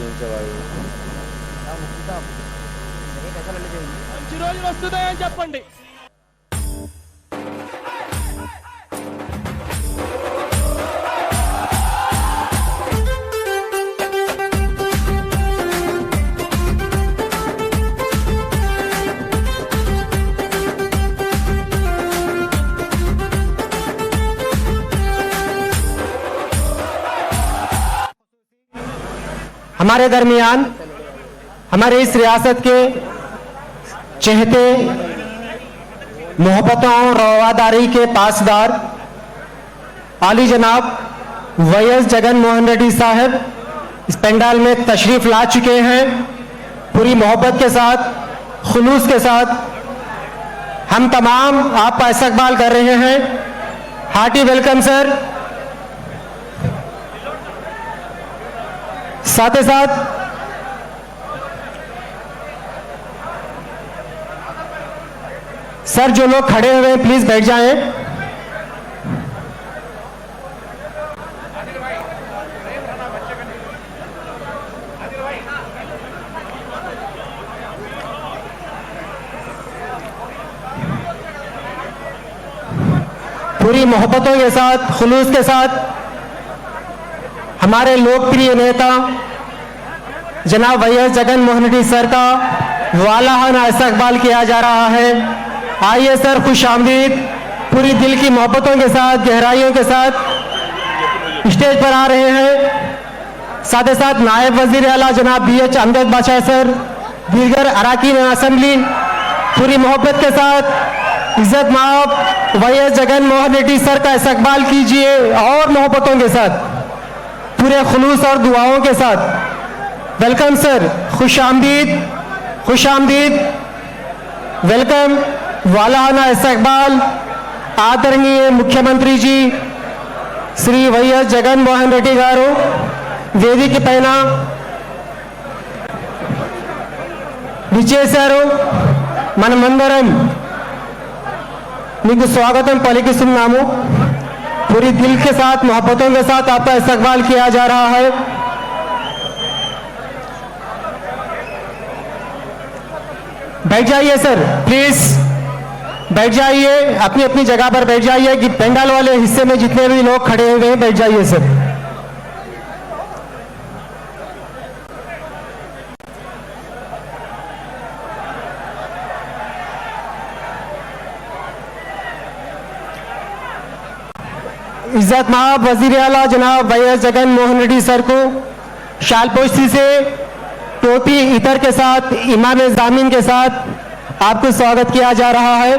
మంచి రోజులు వస్తున్నాయని చెప్పండి. हमारे दरमियान हमारे इस रियासत के चहेते मोहब्बतों और रवादारी के पासदार आली जनाब वाईएस जगन मोहन रेड्डी साहब इस पंडाल में तशरीफ ला चुके हैं। पूरी मोहब्बत के साथ, खुलूस के साथ हम तमाम आपका इस्तकबाल कर रहे हैं। Hearty welcome sir. साथ ही साथ सर जो लोग खड़े हुए हैं प्लीज बैठ जाएं। पूरी मोहब्बतों के साथ, खुलूस के साथ हमारे लोकप्रिय नेता जनाब वाईएस जगन मोहन रेड्डी सर का वालाहाना इस्तकबाल किया जा रहा है। आइए सर, खुश आमदीद। पूरी दिल की मोहब्बतों के साथ, गहराइयों के साथ स्टेज पर आ रहे हैं। साथ ही साथ नायब वजीर आला जनाब BH अमजद बादशाह सर, दीगर अराकीन असेंबली पूरी मोहब्बत के साथ इज्जत माब वाईएस जगन मोहन रेड्डी सर का इस्तकबाल कीजिए और मोहब्बतों के साथ, पूरे खुलूस और दुआओं के साथ। वेलकम सर, खुश आमदीद, खुश आमदीद। वेलकम, वालाहाना इस्तकबाल आदरणीय मुख्यमंत्री जी श्री वाईएस जगन मोहन रेड्डी गारू వేదిక పైన విచ్చేశారు। మనమందరం మీకు स्वागतम పలికిస్తున్నాము। पूरी दिल के साथ, मोहब्बतों के साथ आपका इस्तकबाल किया जा रहा है। बैठ जाइए सर, प्लीज बैठ जाइए, अपनी अपनी जगह पर बैठ जाइए कि पंडाल वाले हिस्से में जितने भी लोग खड़े हुए हैं बैठ जाइए सर। इज्जत माब वजीर आला जनाब वाईएस जगन मोहन रेड्डी सर को शालपोशी से टोपी इतर के साथ, इमाम जामीन के साथ आपको स्वागत किया जा रहा है।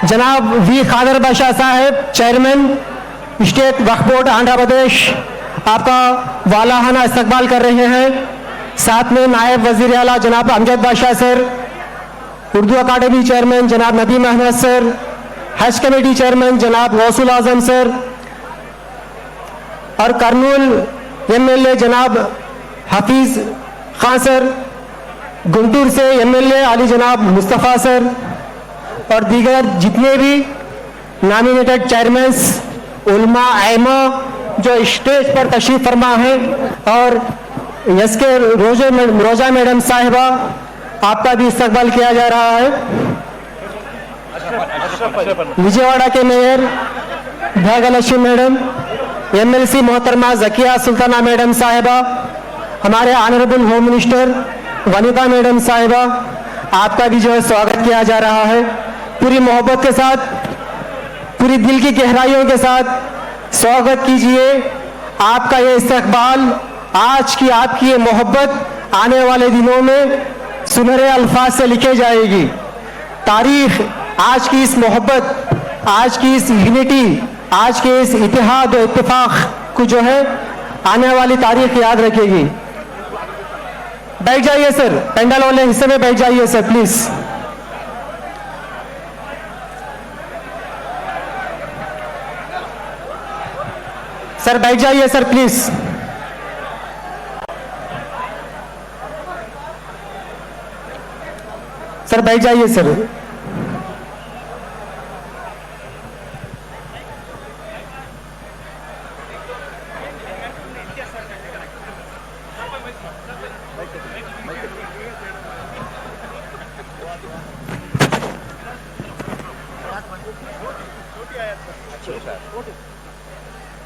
जनाब वी खादर बादशाह साहब, चेयरमैन स्टेट वक्फ बोर्ड आंध्र प्रदेश, आपका वालाहाना इस्तकबाल कर रहे हैं। साथ में नायब वजीर आला जनाब अमजद बादशाह सर, उर्दू अकादमी चेयरमैन जनाब नदीम अहमद सर, हज कमेटी चेयरमैन जनाब गौसुल आजम सर और कर्नूल MLA जनाब हफीज खान सर, गुंटूर से MLA आली जनाब मुस्तफ़ा सर और दीगर जितने भी नॉमिनेटेड चेयरमैन्स, उलमा, आइमा जो स्टेज पर तशरीफ फरमा है और SK रोजा मैडम साहिबा, आपका भी इस्तकबाल किया जा रहा है। विजयवाड़ा के मेयर भाग्यलक्ष्मी मैडम, MLC मोहतरमा जकिया सुल्ताना मैडम साहिबा, हमारे honourable home minister Vanita madam साहिबा, आपका भी जो है स्वागत किया जा रहा है। पूरी मोहब्बत के साथ, पूरी दिल की गहराइयों के साथ स्वागत कीजिए। आपका ये इस्तकबाल, आज की आपकी ये मोहब्बत आने वाले दिनों में सुनहरे अल्फाज से लिखी जाएगी। तारीख आज की इस मोहब्बत, आज की इस यूनिटी, आज के इस इतिहाद और इत्तेफाक को जो है आने वाली तारीख याद रखेगी। बैठ जाइए सर, पंडाल वाले हिस्से में बैठ जाइए सर प्लीज। सर बैठ जाइए सर प्लीज। सर बैठ जाइए सर।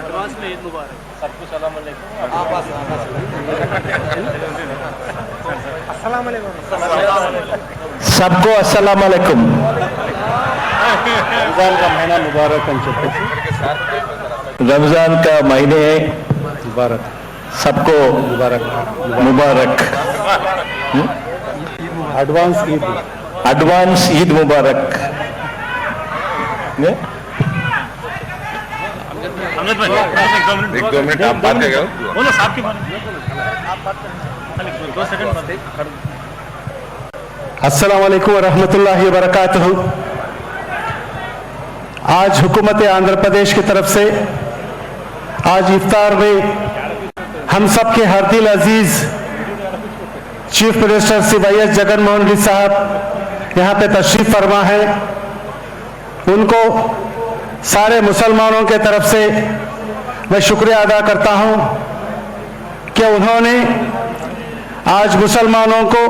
అడ్వాన్స్ లో ఈద్ ముబారక్ సబ్కు సలాం అలైకుం सबको अस्सलाम वालेकुम। रमजान का महीना मुबारक అని చెప్పేసి रमजान का महीने मुबारक सबको मुबारक मुबारक। एडवांस ईद एडवांस ईद मुबारक। अमजद भाई एक दो मिनट आप बात करेंगे बोलो साहब की बात आप बात करें खाली 2 सेकंड बात अस्सलाम वालेकुम रहमतुल्लाहि व बरकातहू। आज हुकूमत आंध्र प्रदेश की तरफ से आज इफ्तार में हम सब के हरदिल अजीज चीफ मिनिस्टर श्री वाई.एस. जगनमोहन रेड्डी साहब यहाँ पे तशरीफ फरमा है। उनको सारे मुसलमानों के तरफ से मैं शुक्रिया अदा करता हूँ कि उन्होंने आज मुसलमानों को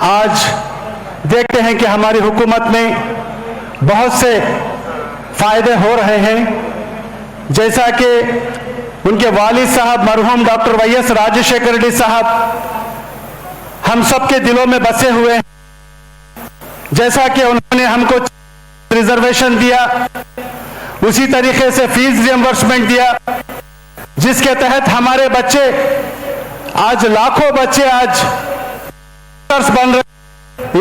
आज देखते हैं कि हमारी हुकूमत में बहुत से फायदे हो रहे हैं, जैसा कि उनके वालिद साहब मरहूम डॉक्टर वाई.एस. राजशेखर रेड्डी साहब हम सबके दिलों में बसे हुए हैं। जैसा कि उन्होंने हमको रिजर्वेशन दिया, उसी तरीके से फीस रिएंबर्समेंट दिया, जिसके तहत हमारे बच्चे आज लाखों बच्चे आज बन रहे,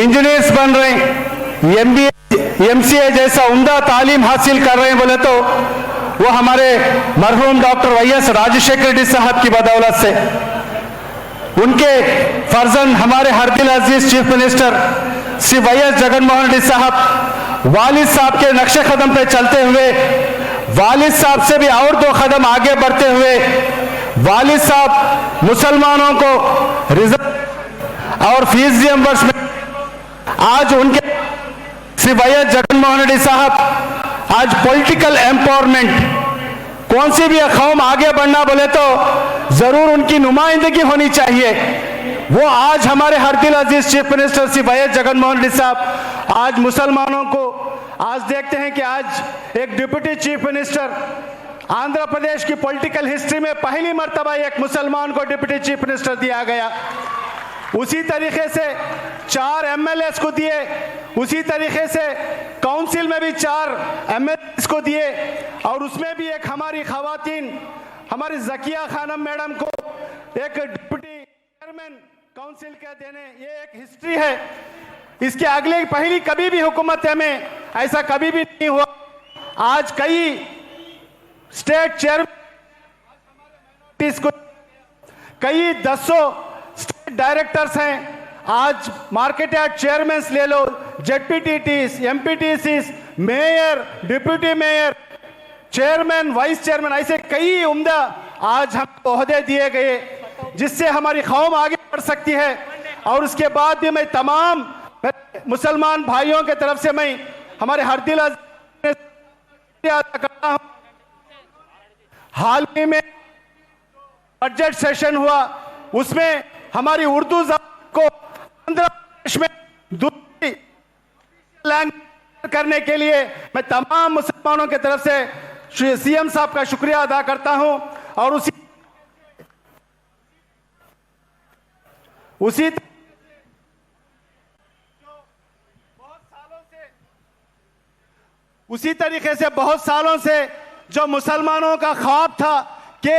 इंजीनियर्स बन रहे, MBA MCA जैसा उम्दा तालीम हासिल कर रहे हैं। बोले तो वो हमारे मरहूम डॉक्टर वाई.एस. राजशेखर रेड्डी साहब की बदौलत से। उनके फर्जंद हमारे हरदिल अजीज चीफ मिनिस्टर श्री वाई.एस. जगनमोहन रेड्डी साहब वालिद साहब के नक्शे कदम पे चलते हुए वालिद साहब से भी और 2 कदम आगे बढ़ते हुए वालिद साहब मुसलमानों को रिजर्व और फीस रिएंबर्समेंट आज उनके श्री वाई.एस. जगनमोहन रेड्डी साहब आज पॉलिटिकल एम्पावरमेंट, कौन सी भी कौम आगे बढ़ना बोले तो जरूर उनकी नुमाइंदगी होनी चाहिए। वो आज हमारे हरदिल अजीज चीफ मिनिस्टर श्री वाई.एस. जगनमोहन रेड्डी साहब आज मुसलमानों को आज देखते हैं कि आज एक deputy chief minister Andhra Pradesh की पॉलिटिकल हिस्ट्री में पहली मर्तबा एक मुसलमान को डिप्टी चीफ मिनिस्टर दिया गया। उसी तरीके से 4 MLAs को दिए, उसी तरीके से काउंसिल में भी 4 MLAs को दिए, और उसमें भी एक हमारी खवातीन हमारी जकिया खानम मैडम को एक डिप्टी चेयरमैन काउंसिल के देने, ये एक हिस्ट्री है। इसके अगले पहली कभी भी हुकूमत में ऐसा कभी भी नहीं हुआ। आज कई स्टेट चेयरमैन को कई 100 स्टेट डायरेक्टर्स हैं। आज मार्केट यार्ड चेयरमैन ले लो, ZPTTs, MPTCs, mayor, deputy mayor, chairman, vice chairman, ऐसे कई उम्दा आज हम ओहदे दिए गए, जिससे हमारी कौम आगे बढ़ सकती है। और उसके बाद भी मैं तमाम मुसलमान भाइयों के तरफ से मैं हमारे हरदिल करता हूं। हाल ही में बजट सेशन हुआ, उसमें हमारी उर्दू ज़बान को करने के लिए मैं तमाम मुसलमानों की तरफ से श्री सीएम साहब का शुक्रिया अदा करता हूं और उसी तरीके से बहुत सालों से जो मुसलमानों का ख्वाब था कि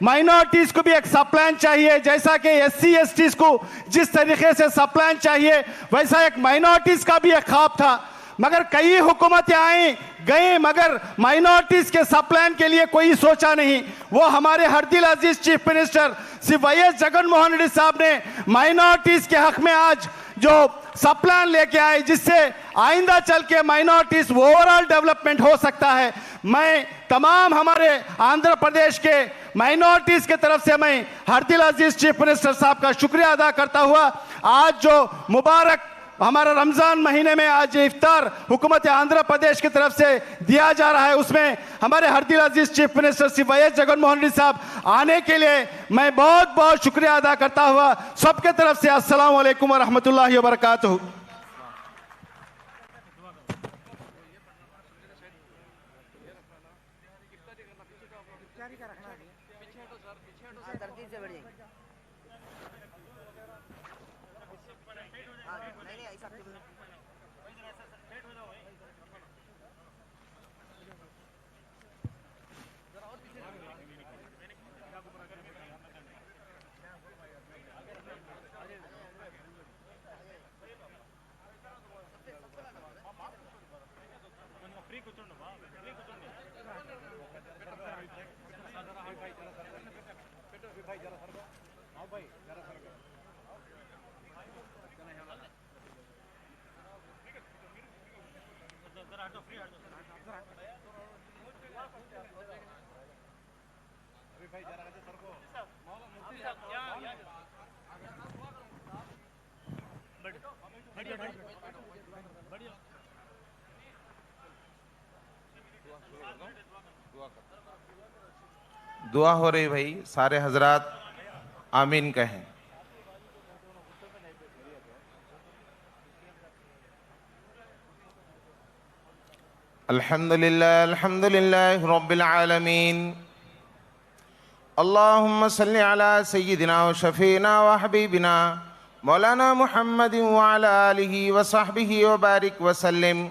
माइनॉरिटीज को भी एक सप्लान चाहिए, जैसा कि एससी एसटीज को जिस तरीके से सप्लान चाहिए वैसा एक माइनॉरिटीज का भी एक ख्वाब था। मगर कई हुकूमतें आई गई मगर माइनॉरिटीज के सप्लान के लिए कोई सोचा नहीं। वो हमारे हरदिल अजीज chief minister Shri YS Jaganmohan Reddy साहब ने माइनॉरिटीज के हक में आज जो सप्लान लेके आए, जिससे आइंदा चल के माइनॉरिटीज ओवरऑल डेवलपमेंट हो सकता है। मैं तमाम हमारे आंध्र प्रदेश के माइनॉरिटीज के तरफ से मैं हरदिल अजीज चीफ मिनिस्टर साहब का शुक्रिया अदा करता हुआ आज जो मुबारक हमारा रमजान महीने में आज इफ्तार हुकूमत आंध्र प्रदेश की तरफ से दिया जा रहा है, उसमें हमारे हरदिल अजीज chief minister Shri YS Jaganmohan Reddy साहब आने के लिए मैं बहुत बहुत शुक्रिया अदा करता हुआ सबके तरफ से अस्सलाम वालेकुम व रहमतुल्लाहि व बरकातहू। दुआ हो रही भाई, सारे हजरात आमीन कहें। अल्हम्दुलिल्लाह अल्हम्दुलिल्लाह रब्बिल आलमीन। अल्लाहुम्मा सल्लि अला सय्यिदिना व शफीना व हबीबिना मौलाना मुहम्मदिन व अला आलिहि व सहबिहि व बारिक व सल्लिम।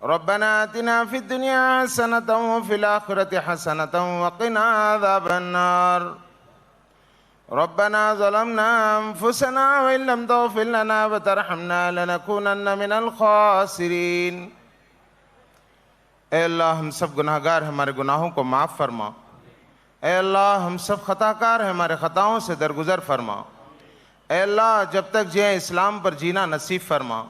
रब्बना आतिना फिद दुनिया हसनतन व फिल आखिरति हसनतन व क़िना अज़ाबन नार। रब्बना ज़लमना अनफुसना व इन लम तग़फिर लना व तरहमना लनकूनन्ना मिनल ख़ासिरीन। ऐ अल्लाह हम सब गुनाहगार हैं, हमारे गुनाहों को माफ़ फरमा। ऐ अल्लाह हम सब ख़ताकार हैं, हमारे ख़ताओं से दरगुज़र फरमा। ऐ अल्लाह जब तक जिए इस्लाम पर जीना नसीब फरमा।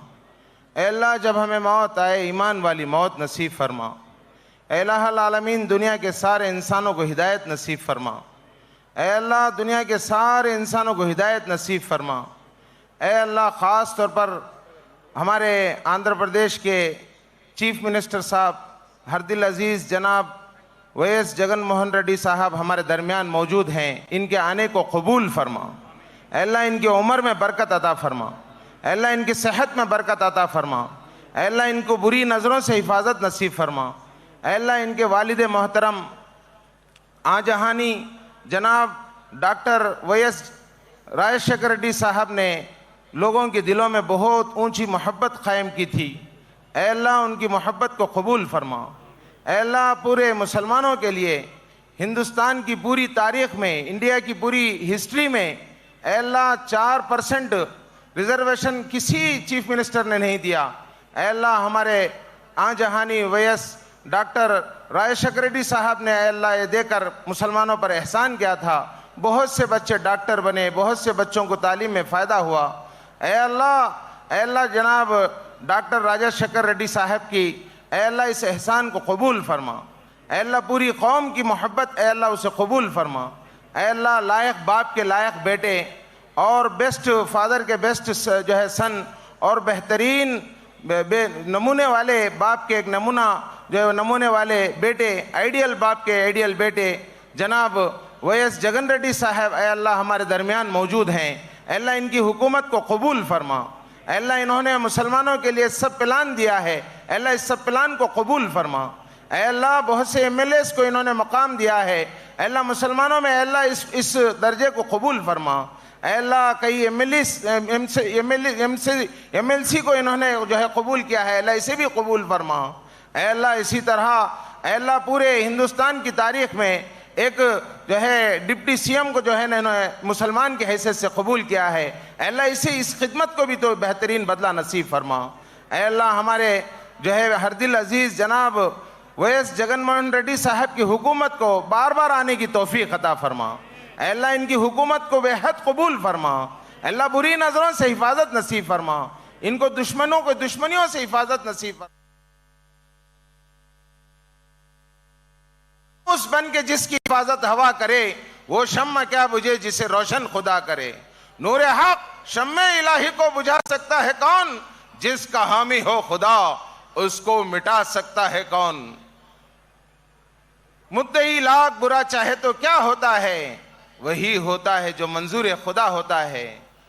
ऐ अल्लाह जब हमें मौत आए ईमान वाली मौत नसीब फरमा। ऐ इलाहुल आलमीन दुनिया के सारे इंसानों को हिदायत नसीब फरमा। ऐ अल्लाह दुनिया के सारे इंसानों को हिदायत नसीब फरमा। ऐ अल्लाह ख़ास तौर पर हमारे आंध्र प्रदेश के चीफ मिनिस्टर साहब हरदिल अजीज़ जनाब वाईएस जगनमोहन रेड्डी साहब हमारे दरमियान मौजूद हैं, इनके आने को कबूल फरमा। ऐ अल्लाह इनकी उम्र में बरकत अता फरमा। ऐ अल्लाह इनकी सेहत में बरकत अता फरमा। ऐ अल्लाह इनको बुरी नज़रों से हिफाजत नसीब फरमा। ऐ अल्लाह इनके वालिद मोहतरम आजहानी जनाब डॉक्टर वाईएस राजशेखर रेड्डी साहब ने लोगों के दिलों में बहुत ऊंची मोहब्बत कायम की थी। ऐ अल्लाह उनकी मोहब्बत को कबूल फरमा। ऐ अल्लाह पूरे मुसलमानों के लिए हिंदुस्तान की पूरी तारीख़ में, इंडिया की पूरी हिस्ट्री में ऐ अल्लाह 4% रिजर्वेशन किसी चीफ मिनिस्टर ने नहीं दिया। ऐ अल्लाह हमारे आजहानी वाईएस डॉक्टर राजशेखर रेड्डी साहब ने ऐ अल्लाह ये देकर मुसलमानों पर एहसान किया था। बहुत से बच्चे डॉक्टर बने, बहुत से बच्चों को तालीम में फ़ायदा हुआ। ऐ अल्लाह जनाब डॉक्टर राजशेखर रेड्डी साहब की ऐ अल्लाह इस एहसान को कबूल फरमा। ऐ अल्लाह पूरी कौम की मोहब्बत ऐ अल्लाह उसे कबूल फरमा। ऐ अल्लाह लायक बाप के लायक बेटे और बेस्ट फादर के बेस्ट जो है सन और बेहतरीन नमूने वाले बाप के एक नमूना जो है नमूने वाले बेटे, आइडियल बाप के आइडियल बेटे जनाब वाईएस जगन रेड्डी साहब ऐ अल्लाह हमारे दरमियान मौजूद हैं। ऐ अल्लाह इनकी हुकूमत को कबूल फरमा। अल्लाह इन्होंने मुसलमानों के लिए सब प्लान दिया है, अल्लाह इस सब प्लान को कबूल फरमा। अल्लाह बहुत से MLAs को इन्होंने मकाम दिया है, अल्लाह मुसलमानों में अल्लाह इस दर्जे को कबूल फरमा। अल्लाह कई MLC को इन्होंने जो है कबूल किया है, अल्लाह इसे भी कबूल फरमा। अल्लाह इसी तरह अल्लाह पूरे हिंदुस्तान की तारीख में एक जो है डिप्टी CM को जो है ना इन्होंने मुसलमान की हैसियत से कबूल किया है, अल्लाह इसे इस खिदमत को भी तो बेहतरीन बदला नसीब फरमा। अल्लाह हमारे जो है हरदिल अजीज जनाब YS जगनमोहन रेड्डी साहब की हुकूमत को बार बार आने की तौफीक अता फरमा। अल्लाह इनकी हुकूमत को बेहद कबूल फरमा। अल्लाह बुरी नजरों से हिफाजत नसीब फरमा, इनको दुश्मनों को दुश्मनियों से हिफाजत नसीब फरमा। उस बन के जिसकी हिफाजत हवा करे, वो शम्मा क्या बुझे जिसे रोशन खुदा करे। नूर हक शम्मे इलाही को बुझा सकता है कौन, जिसका हामी हो खुदा उसको मिटा सकता है कौन। मुद्दई लाख बुरा चाहे तो क्या होता है, वही होता है जो मंजूर खुदा होता है।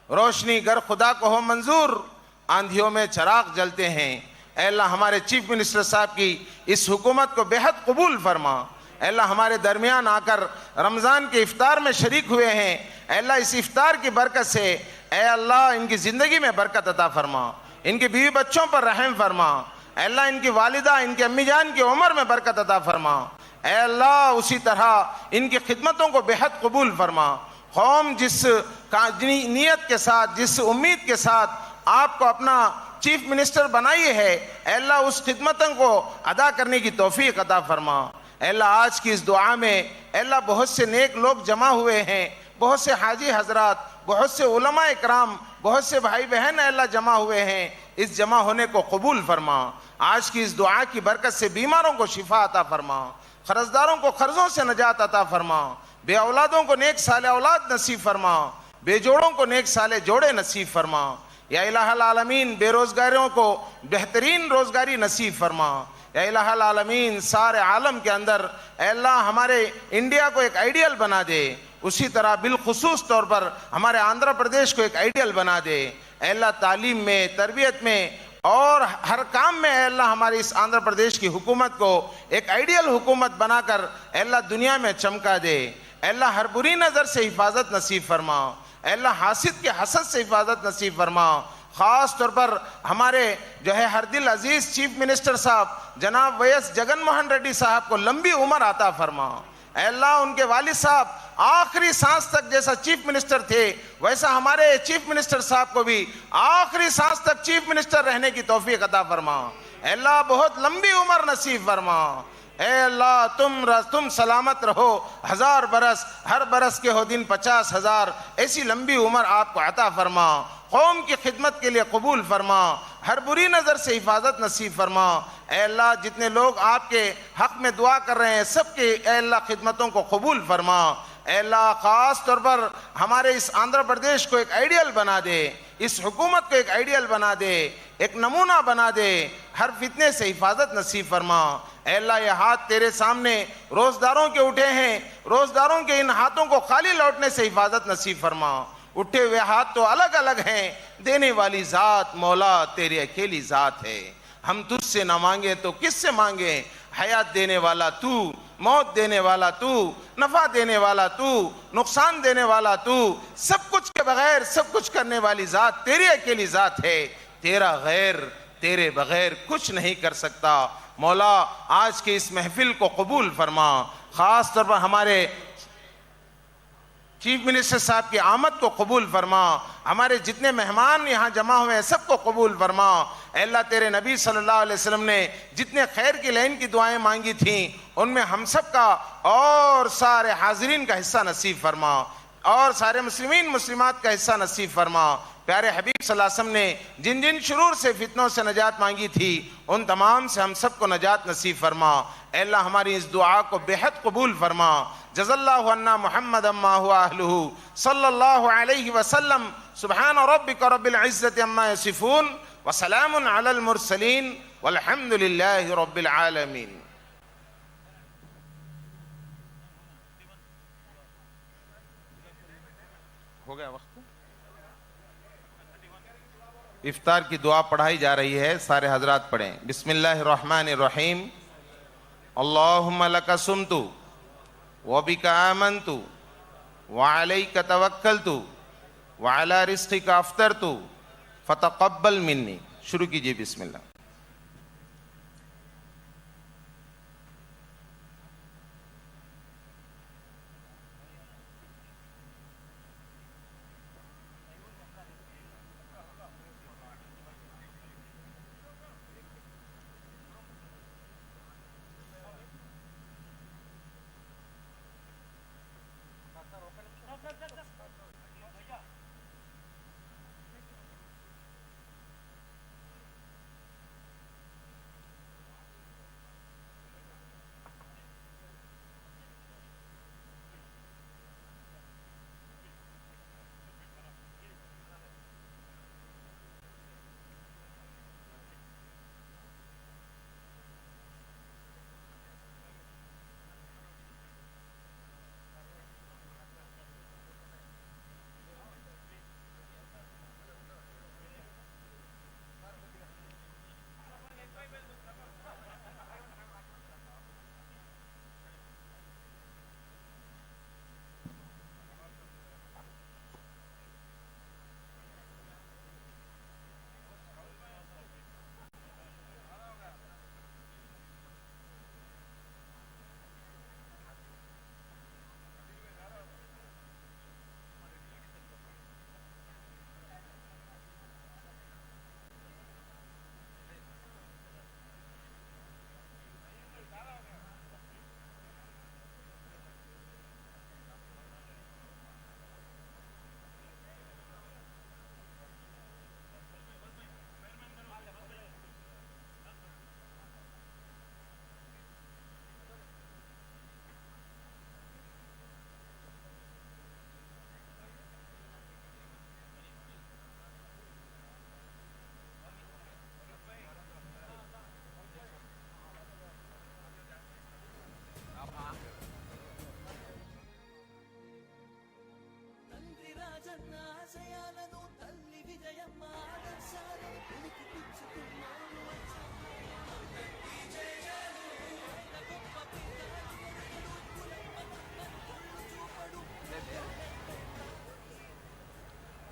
रोशनी गर खुदा को हो मंजूर, आंधियों में चिराग जलते हैं। अल्लाह हमारे चीफ मिनिस्टर साहब की इस हुकूमत को बेहद कबूल फरमा। अल्लाह हमारे दरमियान आकर रमज़ान के इफ्तार में शरीक हुए हैं, अल्लाह इस इफ्तार की बरकत से ए अल्लाह इनकी ज़िंदगी में बरकत अता फरमा, इनके बीवी बच्चों पर रहम फरमा। अल्लाह इनकी वालिदा इनकी अम्मी जान की उम्र में बरकत अता फरमा। ए अल्लाह उसी तरह इनकी खिदमतों को बेहद कबूल फरमा। कौम जिस नीयत के साथ, जिस उम्मीद के साथ आपको अपना चीफ मिनिस्टर बनाई है, अल्लाह उस खिदमतों को अदा करने की तौफीक अता फरमा। अल्लाह आज की इस दुआ में अल्लाह बहुत से नेक लोग जमा हुए हैं, बहुत से हाजी हजरात, बहुत से उलमा इकराम, बहुत से भाई बहन अल्लाह जमा हुए हैं। इस जमा होने को कबूल फरमा। आज की इस दुआ की बरकत से बीमारों को शिफा अता फरमा, कर्जदारों को कर्जों से नजात अता फरमा, बे औलादों को नेक साले औलाद नसीब फरमा, बेजोड़ों को नेक साले जोड़े नसीब फरमा। या इलाहल आलमीन बेरोजगारों को बेहतरीन रोजगारी नसीब फरमा। या इलाहल आलमीन सारे आलम के अंदर अल्लाह हमारे इंडिया को एक आइडियल बना दे, उसी तरह बिलखुसूस तौर पर हमारे आंध्र प्रदेश को एक आइडियल बना दे। अल्लाह तालीम में, तरबियत में और हर काम में अल्लाह हमारी इस आंध्र प्रदेश की हुकूमत को एक आइडियल हुकूमत बनाकर अल्लाह दुनिया में चमका दे। अल्लाह हर बुरी नज़र से हिफाजत नसीब फरमा, अल्लाह हासिद के हसद से हिफाजत नसीब फरमा। ख़ास तौर पर हमारे जो है हरदिल अजीज़ चीफ मिनिस्टर साहब जनाब YS जगनमोहन रेड्डी साहब को लंबी उम्र अता फरमा। अल्लाह उनके वालिद साहब आखिरी सांस तक जैसा चीफ मिनिस्टर थे, वैसा हमारे चीफ मिनिस्टर साहब को भी आखिरी सांस तक चीफ मिनिस्टर रहने की तौफीक अता फरमा। अल्लाह बहुत लंबी उम्र नसीब फरमा। ए अल्लाह तुम सलामत रहो, 1000 बरस, हर बरस के हो दिन 50,000, ऐसी लंबी उम्र आपको अता फरमा। कौम की खिदमत के लिए कबूल फरमा, हर बुरी नज़र से हिफाजत नसीब फरमा। ए अल्लाह जितने लोग आपके हक़ में दुआ कर रहे हैं, सबके ए अल्लाह खिदमतों को कबूल फरमा। ए अल्लाह ख़ास तौर पर हमारे इस आंध्र प्रदेश को एक आइडियल बना दे, इस हुकूमत को एक आइडियल बना दे, एक नमूना बना दे, हर फितने से हिफाजत नसीब फरमा। ए अल्लाह ये हाथ तेरे सामने रोज़दारों के उठे हैं, रोज़दारों के इन हाथों को खाली लौटने से हिफाजत नसीब फरमा। उठे हुए हाथ तो अलग अलग हैं, देने वाली ज़ात मौला तेरी अकेली ज़ात है। हम तुझसे ना मांगे तो किससे मांगे, हयात देने वाला तू, मौत देने वाला तू, नफा देने वाला तू, नुकसान देने वाला तू, सब कुछ के बगैर सब कुछ करने वाली ज़ात तेरी अकेली ज़ात है। तेरा गैर तेरे बगैर कुछ नहीं कर सकता। मौला आज की इस महफिल को कबूल फरमा। ख़ास तौर पर हमारे चीफ मिनिस्टर साहब की आमद को कबूल फरमा। हमारे जितने मेहमान यहाँ जमा हुए हैं सबको कबूल फरमा। अल्लाह तेरे नबी सल्लल्लाहु अलैहि वसल्लम ने जितने खैर की लाइन की दुआएं मांगी थीं, उनमें हम सब का और सारे हाजिरीन का हिस्सा नसीब फरमा और सारे मुस्लिमीन मुस्लिमात का हिस्सा नसीब फरमा। प्यारे हबीब सल्लल्लाहु अलैहि वसल्लम ने जिन जिन शुरूर से फितनों से नजात मांगी थी, उन तमाम से हम सबको नजात नसीब फरमा। अल्लाह हमारी इस दुआ को बेहद कबूल फरमा। जज़ल्लाहु अन्ना मुहम्मद अम्मा हुआ अहलुहु सल्लल्लाहु अलैहि वसल्लम। सुब्हान रब्बिका रब्बिल इज्जति अम्मा यसिफून व सलामुन अलल मुरसलीन वल्हम्दुलिल्लाहि रब्बिल आलमीन। हो गया वक्त। इफ्तार की दुआ पढ़ाई जा रही है, सारे हजरात पढ़ें। बिस्मिल्लाहिर्रहमानिर्रहीम। अल्लाहुम्मा लका सुमतु व बिका आमनतु व अलैका तवक्कलतु व अला रिज़्क़िका अफ्तरतु फतक़ब्बल मिन्नी। शुरू कीजिए बिस्मिल्लाह।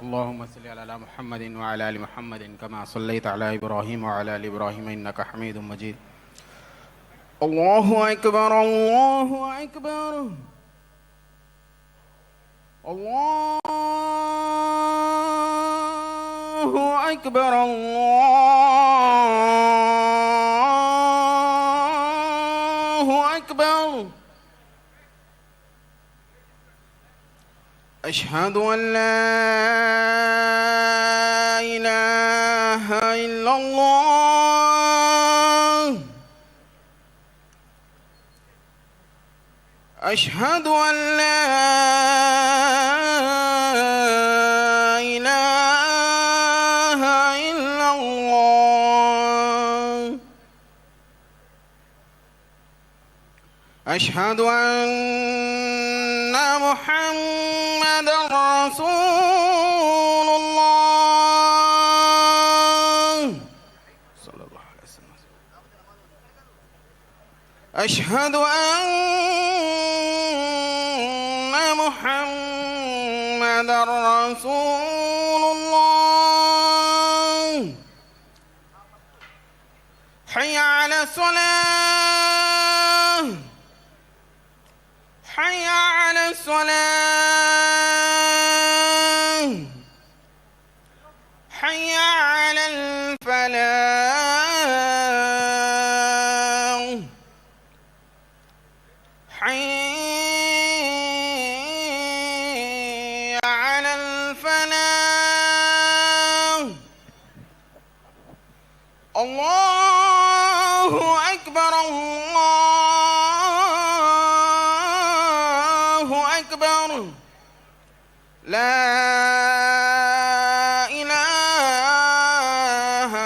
अल्लाहुम्मा सल्लि अला मुहम्मदिन व अला आलि मुहम्मदिन कमा सल्लैता अला इब्राहीम व अला आलि इब्राहीम इन्नका हमीदुम मजीद। अल्लाहु अकबर, अल्लाहु अकबर, अल्लाहु अकबर, अल्लाहु अकबर। अशहदु अन ला इलाहा इल्लल्लाह, अशहदु अन ला इलाहा इल्लल्लाह, अशहदु अन्ना मुहम्मद रसूलुल्लाह सल्लल्लाहु अलैहि वसल्लम, अशहदु अन्ना मुहम्मद रसूलुल्लाह। हय्या अला सलाह, हय्या अला सलाह, हय्या अलल फलाह, हय्या अलल फलाह। अल्लाहु अकबर, अल्लाहु अकबर, ला इलाहा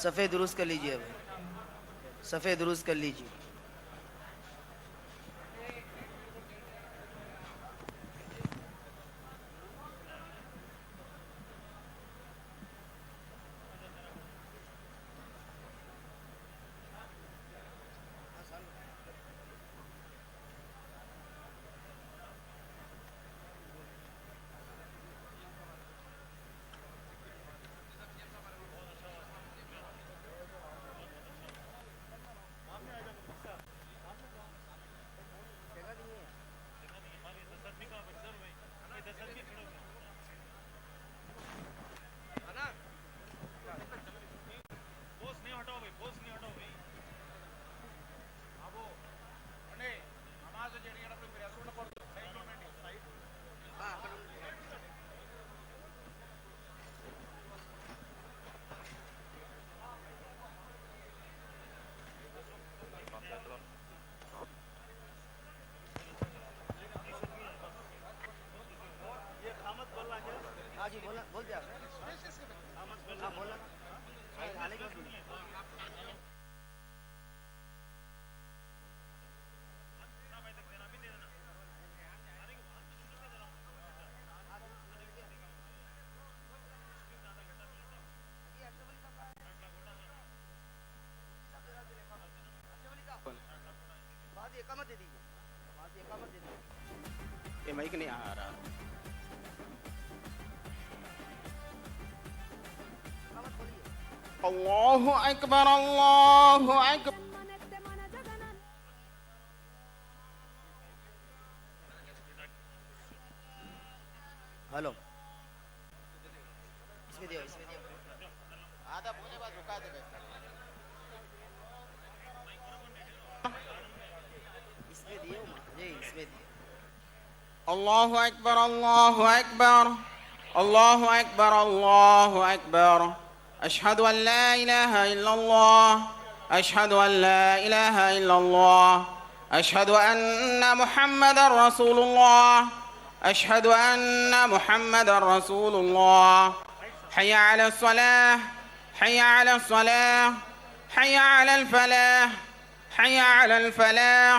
सफ़े दुरुस्त कर लीजिए, भाई सफ़े दुरुस्त कर लीजिए। ये माइक नहीं आ रहा। अल्लाहु अकबर अल्लाहु अकबर। हेलो, इसमें दियो, इसमें दियो। आधा बोले बाद रुका दे। इसमें दियो जी, इसमें दियो। अल्लाहु अकबर अल्लाहु अकबर अल्लाहु अकबर अल्लाहु अकबर। अशहदु अन ला इलाहा इल्लल्लाह अशहदु अन ला इलाहा इल्लल्लाह अशहदु अन्न मुहम्मदर रसूलुल्लाह अशहदु अन्न मुहम्मदर रसूलुल्लाह। हय्या अलस सलाह हय्या अलस सलाह हय्या अलल फलाह हय्या अलल फलाह।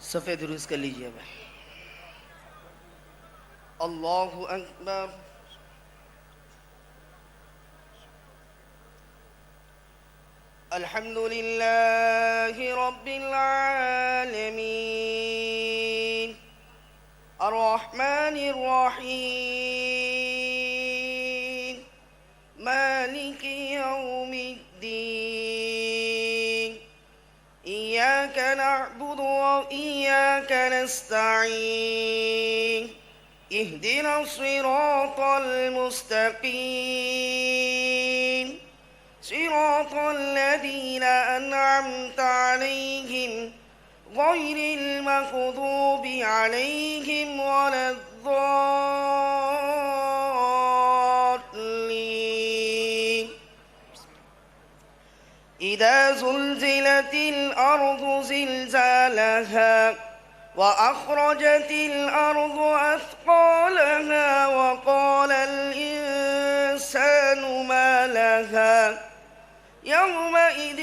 सफ़े दुरुस्त कर लीजिए भाई। अल्लाहु अकबर। अल्हम्दुलिल्लाहि रब्बिल आलमीन अर्रहमानिर रहीम मालिकी यौमिद्दीन इय्याका नअबुदु व इय्याका नस्तईन इहदिनस सिरातल मुस्तकीम सिरातल लज़ीना अनअमता अलैहिम गैरिल मग़दूबि अलैहिम वलद्दाल्लीन। इज़ा ज़ुल्ज़िलतिल अर्ज़ु ज़िल्ज़ालहा वअख़रजतिल अर्ज़ु अथक़ालहा वक़ालल इंसानु मा लहा यौमइज़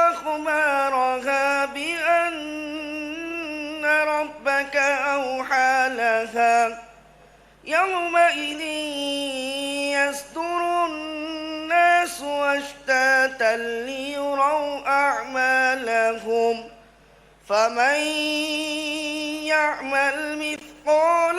अख़बारहा बिअन्न रब्बक अवहा लहा यौमइज़ यस्दुरु अन्नासु अश्तातन लियुरौ अअमालहुम फमन यअमल मिथक़ाल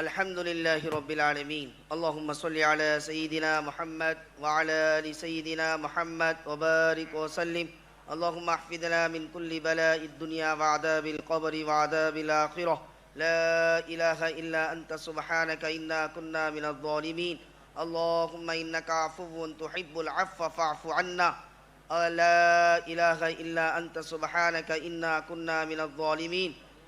अल्हम्दुलिल्लाहि रब्बिल आलमीन अल्लाहुम्मा सल्लि अला सय्यिदिना मुहम्मद व अला आलि सय्यिदिना मुहम्मद व बारिक व सल्लिम अल्लाहुम्मा अहफिजना मिन कुल्ली बलाइद दुनिया व अदाबिल क़ब्र व अदाबिल आखिरह ला इलाहा इल्ला अंता सुब्हानका इन्ना कुन्ना मिनज़ ज़ालिमीन अल्लाहुम्मा इन्नका अफ़ुव्वुन तुहिब्बुल अफ़्व फ़अफ़ु अन्ना ला इलाहा इल्ला अंता सुब्हानका इन्ना कुन्ना मिनज़ ज़ालिमीन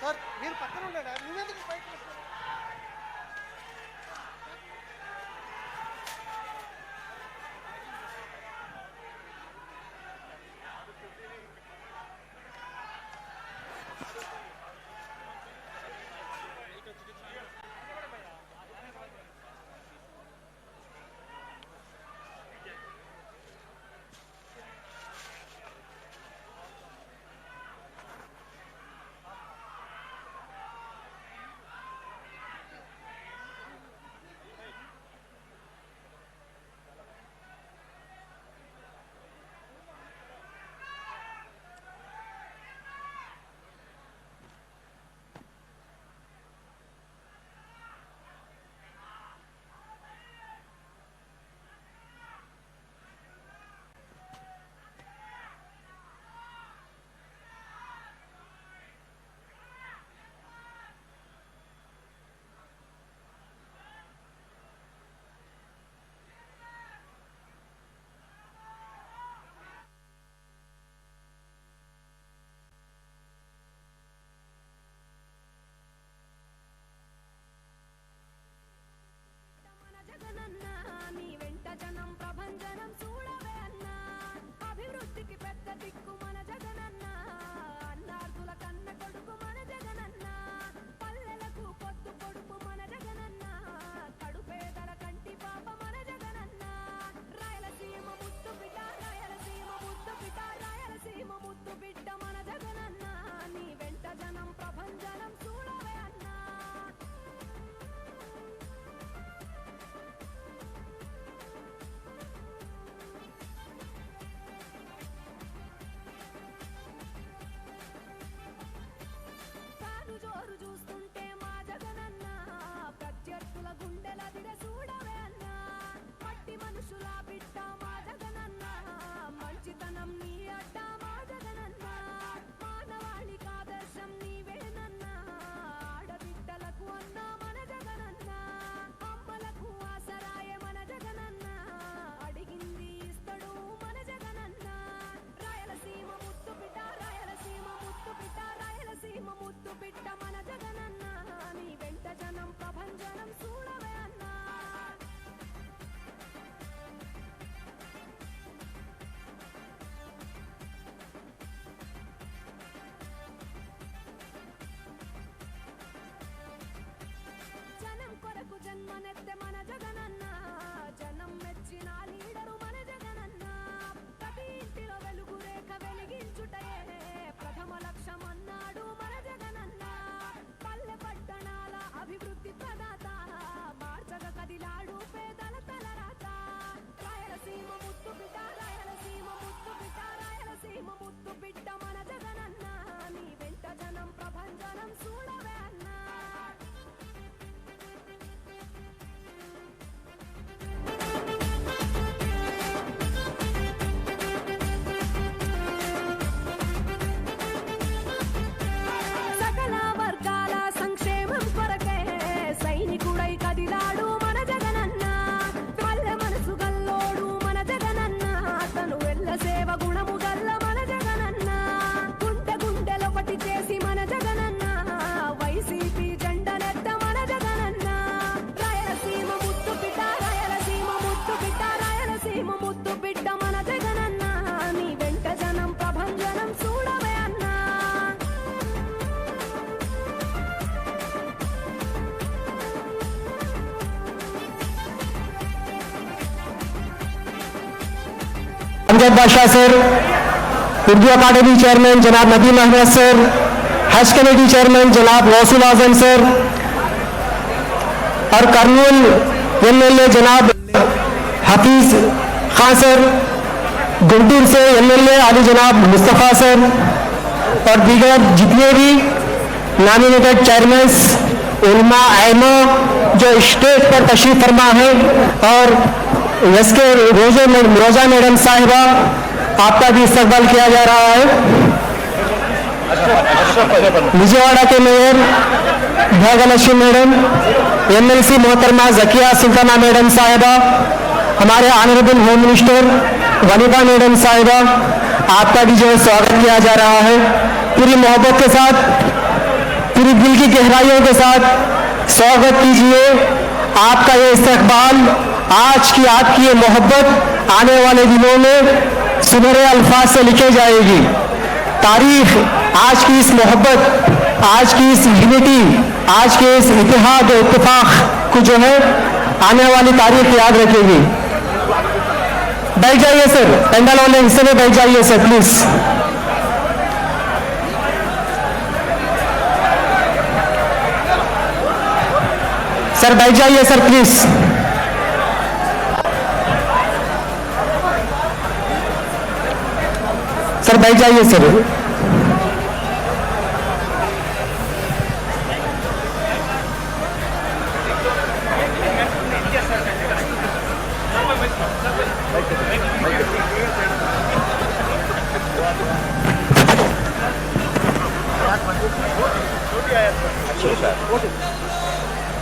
సార్ మీరు పక్కన ఉన్నాడా నువ్వెందుకు బయటకు వస్తున్నావు? जावेद बादशाह सर, उर्दू अकादमी चेयरमैन जनाब नदीम अहमद सर, हज कमेटी चेयरमैन जनाब गौसुल आजम सर और कर्नूल एमएलए जनाब हफीज खान सर, गुंटूर से एमएलए आली जनाब मुस्तफ़ा सर और दीगर जितने भी नॉमिनेटेड चेयरमैन उलमा आइमा जो स्टेज पर तशरीफ फरमा है और इसके रोजा मैडम साहिबा आपका भी इस्तकबाल किया जा रहा है। विजयवाड़ा के मेयर भाग्यलक्ष्मी मैडम, एमएलसी मोहतरमा जकिया सुल्ताना मैडम साहिबा, हमारे honourable home minister Vanita madam साहिबा, आपका भी जो है स्वागत किया जा रहा है। पूरी मोहब्बत के साथ, पूरी दिल की गहराइयों के साथ स्वागत कीजिए। आपका ये इस्तकबाल, आज की आपकी ये मोहब्बत आने वाले दिनों में सुनहरे अल्फाज से लिखी जाएगी। तारीख आज की इस मोहब्बत, आज की इस यूनिटी, आज के इस इत्तेहाद और इत्तेफाक को जो है आने वाली तारीख याद रखेगी। बैठ जाइए सर, पेंडल वाले हिस्से में बैठ जाइए सर प्लीज। सर बैठ जाइए सर प्लीज। सर बैठ जाइए सर।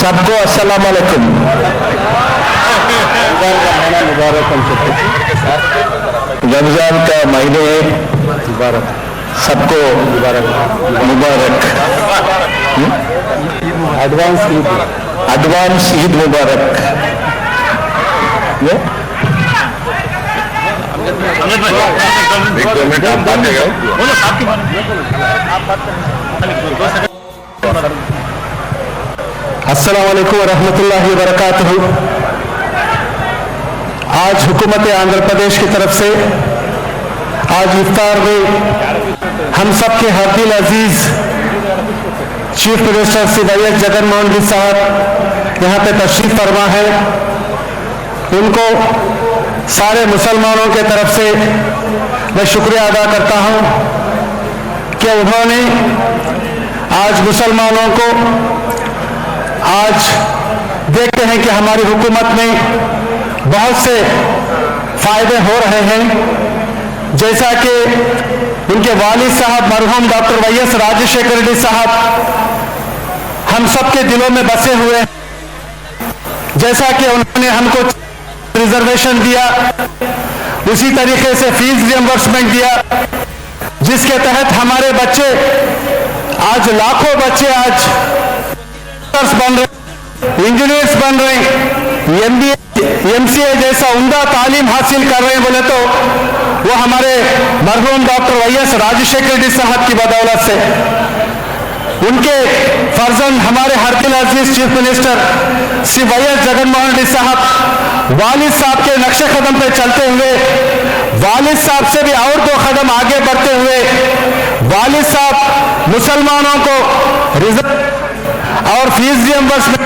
सबको अस्सलाम वालेकुम। रमजान का महीने मुबारक, सबको मुबारक मुबारक। एडवांस ईद मुबारक। अस्सलाम वालेकुम रहमतुल्लाहि व बरकातहू। आज हुकूमत आंध्र प्रदेश की तरफ से आज इफ्तार में हम सब के हरदिल अजीज chief minister Shri YS Jaganmohan Reddy साहब यहाँ पे तशरीफ फरमा है। उनको सारे मुसलमानों के तरफ से मैं शुक्रिया अदा करता हूँ कि उन्होंने आज मुसलमानों को, आज देखते हैं कि हमारी हुकूमत में बहुत से फायदे हो रहे हैं, जैसा कि उनके वालिद साहब मरहूम डॉक्टर वाईएस राजशेखर रेड्डी साहब हम सबके दिलों में बसे हुए हैं। जैसा कि उन्होंने हमको रिजर्वेशन दिया, उसी तरीके से फीस रिएम्बर्समेंट दिया, जिसके तहत हमारे बच्चे आज लाखों बच्चे आज बन रहे, इंजीनियर्स बन रहे, एमबीए एमसीए जैसा उम्दा तालीम हासिल कर रहे हैं बोले तो वो हमारे मरहूम डॉक्टर वाईएस राजशेखर रेड्डी साहब की बदौलत से। उनके फर्जंद हमारे हर दिल अजीज chief minister Shri YS Jaganmohan Reddy साहब वालिद साहब के नक्शे कदम पे चलते हुए, वालिद साहब से भी और 2 कदम आगे बढ़ते हुए, वालिद साहब मुसलमानों को रिजर्व और फीस रियम्बर्समेंट,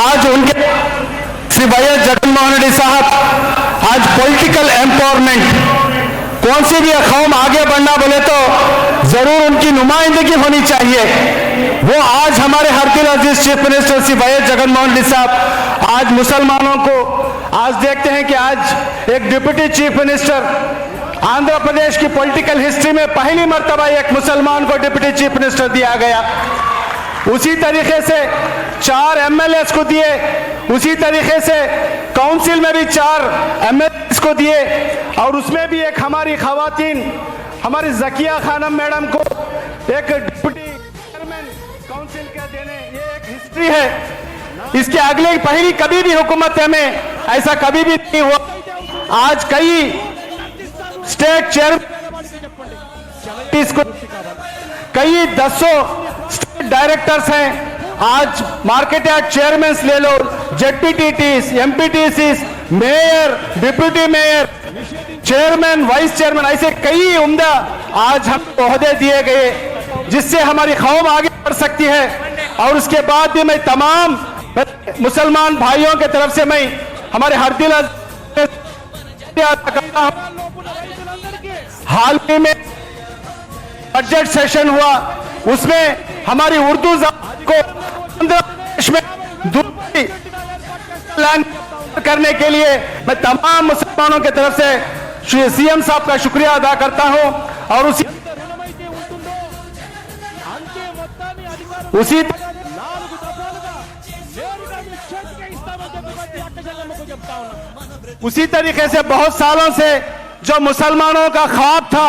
आज उनके श्री वाईएस जगनमोहन रेड्डी साहब आज पॉलिटिकल एम्पावरमेंट, कौन सी भी कौम आगे बढ़ना बोले तो जरूर उनकी नुमाइंदगी होनी चाहिए। वो आज हमारे हर दिल अजीज chief minister Shri YS Jaganmohan Reddy साहब आज मुसलमानों को, आज देखते हैं कि आज एक deputy chief minister Andhra Pradesh की पॉलिटिकल हिस्ट्री में पहली मर्तबा एक मुसलमान को डिप्टी चीफ मिनिस्टर दिया गया। उसी तरीके से 4 एमएलएस को दिए, उसी तरीके से काउंसिल में भी 4 एमएलएस को दिए, और उसमें भी एक हमारी खवातीन हमारी जकिया खानम मैडम को एक डिप्टी चेयरमैन काउंसिल के देने, ये एक हिस्ट्री है। इसके अगले पहली कभी भी हुकूमत में ऐसा कभी भी नहीं हुआ। आज कई स्टेट चेयरमैन, कई 100 स्टेट डायरेक्टर्स हैं। आज मार्केट यार्ड चेयरमैन ले लो, ZPTCs, MPTCs, mayor, deputy mayor, chairman, vice chairman, ऐसे कई उम्दा आज हम ओहदे दिए गए, जिससे हमारी कौम आगे बढ़ सकती है। और उसके बाद भी मैं तमाम मुसलमान भाइयों के तरफ से मैं हमारे हर दिल करता हूं। हाल ही में बजट सेशन हुआ, उसमें हमारी उर्दू ज़बान को आंध्र प्रदेश में दूसरी करने के लिए मैं तमाम मुसलमानों की तरफ से सीएम साहब का शुक्रिया अदा करता हूं। और उसी तरीके से बहुत सालों से जो मुसलमानों का ख्वाब था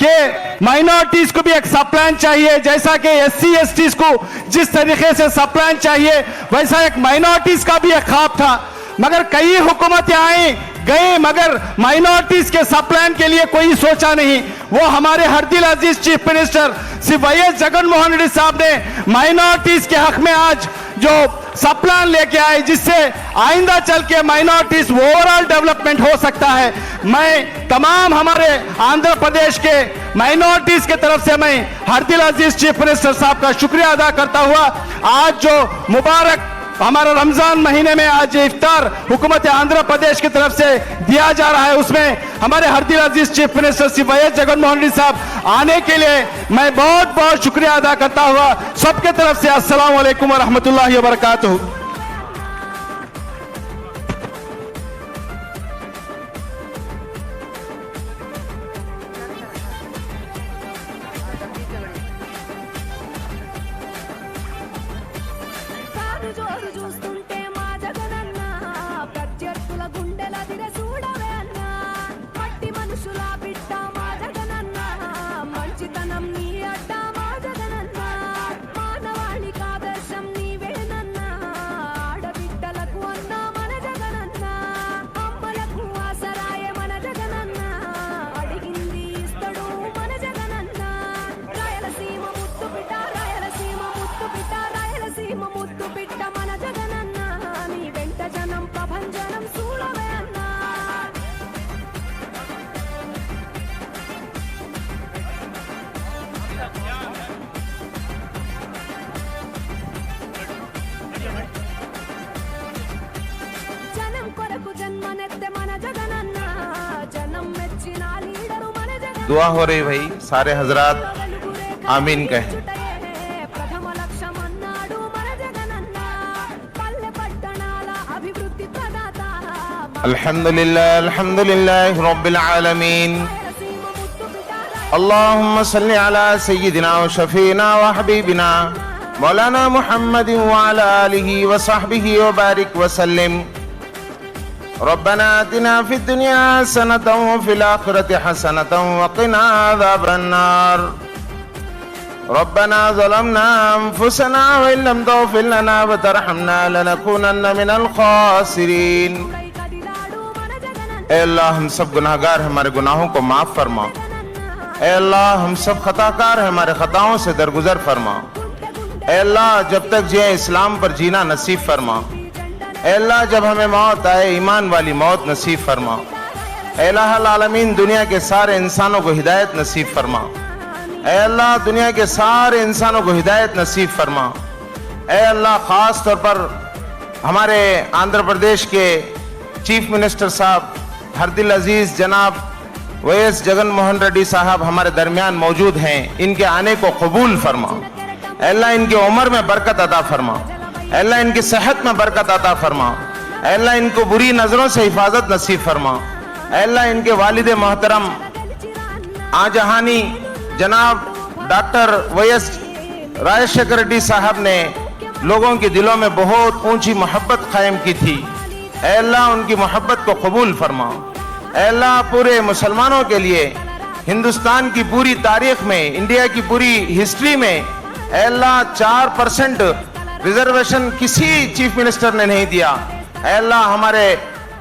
कि माइनॉरिटीज को भी एक सब प्लान चाहिए, जैसा कि एससी एसटीज को जिस तरीके से सब प्लान चाहिए वैसा एक माइनॉरिटीज का भी एक ख्वाब था। मगर कई हुकूमतें आई गई, मगर माइनॉरिटीज के सब प्लान के लिए कोई सोचा नहीं। वो हमारे हर दिल अजीज chief minister Shri YS Jaganmohan Reddy साहब ने माइनॉरिटीज के हक में आज जो सब प्लान लेके आए, जिससे आइंदा चल के माइनॉरिटीज ओवरऑल डेवलपमेंट हो सकता है। मैं तमाम हमारे आंध्र प्रदेश के माइनॉरिटीज के तरफ से मैं हर दिल अजीज चीफ मिनिस्टर साहब का शुक्रिया अदा करता हुआ, आज जो मुबारक हमारा रमजान महीने में आज इफ्तार हुकूमत आंध्र प्रदेश की तरफ से दिया जा रहा है, उसमें हमारे हर दिल अजीज chief minister Shri YS Jaganmohan Reddy साहब आने के लिए मैं बहुत बहुत शुक्रिया अदा करता हुआ सबके तरफ से अस्सलाम वालेकुम व रहमतुल्लाहि व बरकातहू। दुआ हो रही भाई, सारे हजरात आमीन कहें। अल्हम्दुलिल्लाह अल्हम्दुलिल्लाह रब्बिल आलमीन। अल्लाहुम्मा सल्लि अला सय्यिदिना व शफीना व हबीबिना मौलाना मुहम्मद व अला आलिहि व सहबिहि व बारिक व सल्लिम। रब्बना आतिना फिद दुनिया हसनतन व फिल आखिरति हसनतन व क़िना अज़ाबन नार। रब्बना ज़लमना अनफुसना व इन लम तग़फिर लना व तरहमना लनकूनन्ना मिनल ख़ासिरीन। ए अल्लाह हम सब गुनाहगार हैं, हमारे गुनाहों को माफ फरमा। ए अल्लाह हम सब खताकार हैं, हमारे खताओं से दरगुजर फरमा। ए अल्लाह जब तक जिए इस्लाम पर जीना नसीब फरमा। ए अल्लाह जब हमें मौत आए ईमान वाली मौत नसीब फरमा। ए इलाहुल आलमीन दुनिया के सारे इंसानों को हिदायत नसीब फरमा। ए अल्लाह दुनिया के सारे इंसानों को हिदायत नसीब फरमा। ए अल्लाह ख़ास तौर पर हमारे आंध्र प्रदेश के चीफ मिनिस्टर साहब हरदिल अजीज जनाब वैएस जगन मोहन रेड्डी साहब हमारे दरमियान मौजूद हैं, इनके आने को कबूल फरमा। अल्लाह इनकी उम्र में बरकत अता फरमा। अल्लाह इनकी सेहत में बरकत अता फरमा। अल्लाह इनको बुरी नजरों से हिफाजत नसीब फरमा। अल्लाह इनके वालिद मोहतरम आजहानी जनाब डॉक्टर वैएस राजशेखर रेड्डी साहब ने लोगों के दिलों में बहुत ऊंची मोहब्बत कायम की थी। अल्लाह उनकी मोहब्बत को कबूल फरमा। अल्लाह पूरे मुसलमानों के लिए हिंदुस्तान की पूरी तारीख में, इंडिया की पूरी हिस्ट्री में अल्लाह 4% रिजर्वेशन किसी चीफ मिनिस्टर ने नहीं दिया। अल्लाह हमारे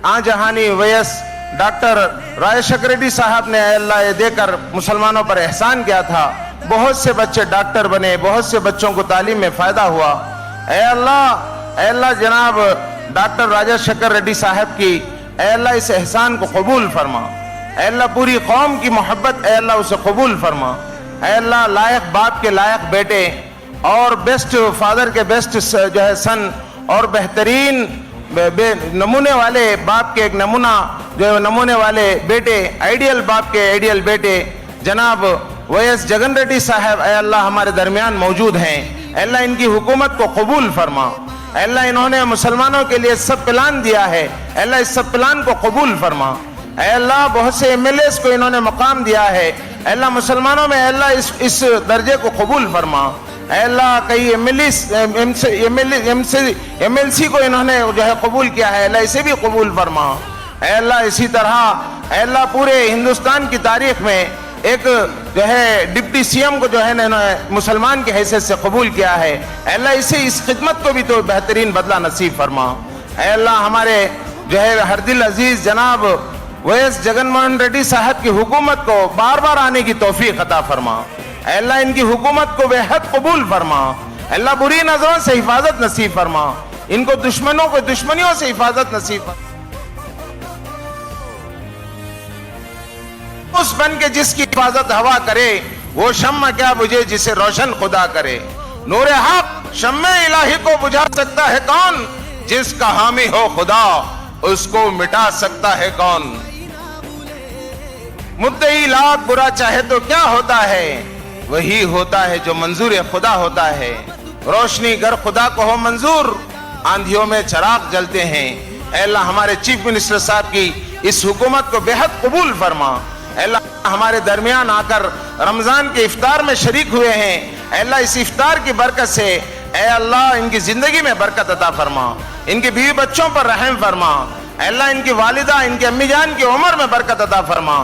आजहानी वैएस डॉक्टर राजशेखर रेड्डी साहब ने अल्लाह ये देकर मुसलमानों पर एहसान किया था। बहुत से बच्चे डॉक्टर बने, बहुत से बच्चों को तालीम में फायदा हुआ। अल्लाह जनाब डॉक्टर राजशेखर रेड्डी साहब की अल्लाह इस एहसान को कबूल फरमा। अल्लाह पूरी कौम की मोहब्बत अल्लाह उसे कबूल फरमा। अल्लाह लायक बाप के लायक बेटे और बेस्ट फादर के बेस्ट जो है सन और बेहतरीन नमूने वाले बाप के एक नमूना जो नमूने वाले बेटे, आइडियल बाप के आइडियल बेटे जनाब वैएस जगन रेड्डी साहब अल्लाह हमारे दरमियान मौजूद हैं। अल्लाह इनकी हुकूमत को कबूल फरमा। अल्लाह इन्होंने मुसलमानों के लिए सब प्लान दिया है, अल्लाह इस सब प्लान को कबूल फरमा। अल्लाह बहुत से एमएलएस को इन्होंने मकाम दिया है, अल्लाह मुसलमानों में अल्लाह इस दर्जे को कबूल फरमा। अल्लाह कई एमएलसी को इन्होंने जो है कबूल किया है, अल्लाह इसे भी कबूल फरमा। अल्लाह इसी तरह अल्लाह पूरे हिंदुस्तान की तारीख में एक जो है डिप्टी सीएम को जो है ना मुसलमान की हैसियत से कबूल किया है। अल्लाह इसे इस खिदमत को भी तो बेहतरीन बदला नसीब फरमा। अल्लाह हमारे जो है हरदिल अजीज जनाब वैएस जगन मोहन रेड्डी साहब की हुकूमत को बार बार आने की तौफीक अता फरमा। अल्लाह इनकी हुकूमत को बेहद कबूल फरमा। अल्लाह बुरी नजरों से हिफाजत नसीब फरमा, इनको दुश्मनों को दुश्मनियों से हिफाजत नसीब फरमा। उस बन के जिसकी हिफाजत हवा करे, वो शम्मा क्या बुझे जिसे रोशन खुदा करे। नूरे हक शम्मे इलाही को बुझा सकता है कौन, जिसका हामी हो खुदा उसको मिटा सकता है कौन। मुद्दई लाख बुरा चाहे तो क्या होता है, वही होता है जो मंजूर खुदा होता है। रोशनी गर खुदा को हो मंजूर, आंधियों में चराग जलते हैं। अल्लाह हमारे चीफ मिनिस्टर साहब की इस हुकूमत को बेहद कबूल फरमा। अल्लाह हमारे दरमियान आकर रमजान के इफ्तार में शरीक हुए हैं। अल्लाह इस इफ्तार की बरकत से ऐ अल्लाह इनकी जिंदगी में बरकत अता फरमा, इनके बीवी बच्चों पर रहम फरमा। अल्लाह इनकी वालिदा इनकी अम्मी जान की उम्र में बरकत अता फरमा।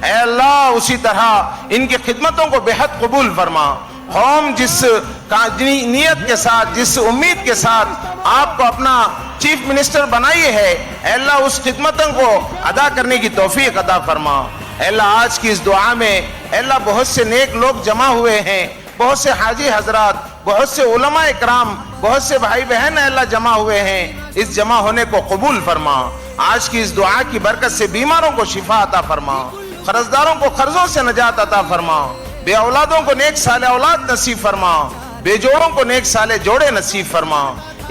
ऐ अल्लाह उसी तरह इनकी खिदमतों को बेहद कबूल फरमा। कौम जिस नीयत के साथ, जिस उम्मीद के साथ आपको अपना चीफ मिनिस्टर बनाई है, अल्लाह उस खिदमतों को अदा करने की तौफीक अता फरमा। अल्लाह आज की इस दुआ में अल्लाह बहुत से नेक लोग जमा हुए हैं, बहुत से हाजी हजरात, बहुत से उलमा इकराम, बहुत से भाई बहन अल्लाह जमा हुए हैं। इस जमा होने को कबूल फरमा। आज की इस दुआ की बरकत से बीमारों को शिफा अता फरमा, कर्जदारों को कर्जों से नजात अता फरमा, बे औलादों को नेक साले औलाद नसीब फरमा, बेजोड़ों को नेक साले जोड़े नसीब फरमा।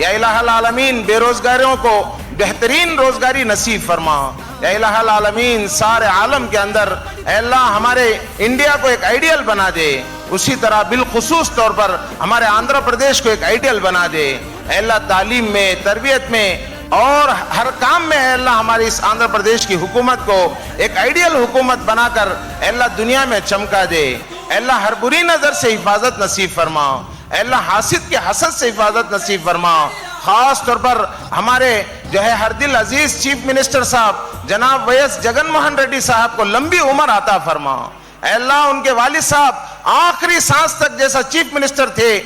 या इलाहुल आलमीन बेरोजगारों को बेहतरीन रोजगारी नसीब फरमा। या इलाहुल आलमीन सारे आलम के अंदर अल्लाह हमारे इंडिया को एक आइडियल बना दे, उसी तरह बिलखुसूस तौर पर हमारे आंध्र प्रदेश को एक आइडियल बना दे। अल्लाह तालीम में, तरबियत में और हर काम में अल्लाह हमारी इस आंध्र प्रदेश की हुकूमत को एक आइडियल हुकूमत बनाकर अल्लाह दुनिया में चमका दे। अल्लाह हर बुरी नजर से हिफाजत नसीब फरमा। अल्लाह हासिद के हसद से हिफाजत नसीब फरमा। खास तौर पर हमारे जो है हरदिल अजीज चीफ मिनिस्टर साहब जनाब वैएस जगन मोहन रेड्डी साहब को लंबी उम्र अता फरमा। अल्लाह उनके वालिद साहब आखिरी सांस तक जैसा चीफ मिनिस्टर थे,